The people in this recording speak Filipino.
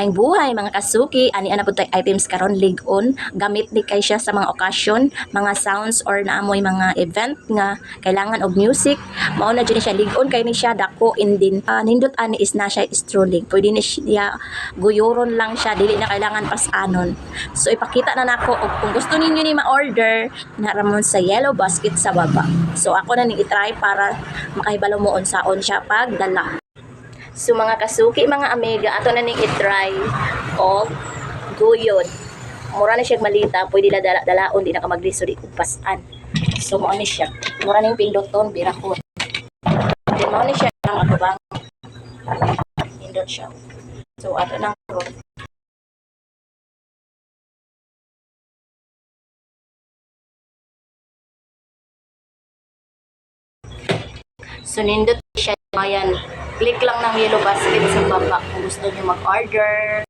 Ang buhay mga kasuki, ani ana pud tay items karon lig-on, gamit ni kay siya sa mga occasion, mga sounds or naamoy mga event nga kailangan og music. Mao na jud siya lig-on kay ni siya dako indin. Nindot ani is na siya strolling. Pwede ni siya guyoron lang siya, dili na kailangan pas-anon. So ipakita na nako og kung gusto ninyo ni ma-order, naramon sa yellow basket sa baba. So ako na ning i-try para makahibalo mo unsaon siya pagdala. So mga kasuki, mga amiga, ato na ning i-try og guyod. Mura na siya malita, pwede na dalaon, di na ka magliso di kumpasan. So mo ni siya. Mura ning pindoton, birakon. Then mo ni siya ang ako bang pindot siya. So ato nang so nindot siya, ayan, click lang ng yellow basket sa baba kung gusto niyo mag-order.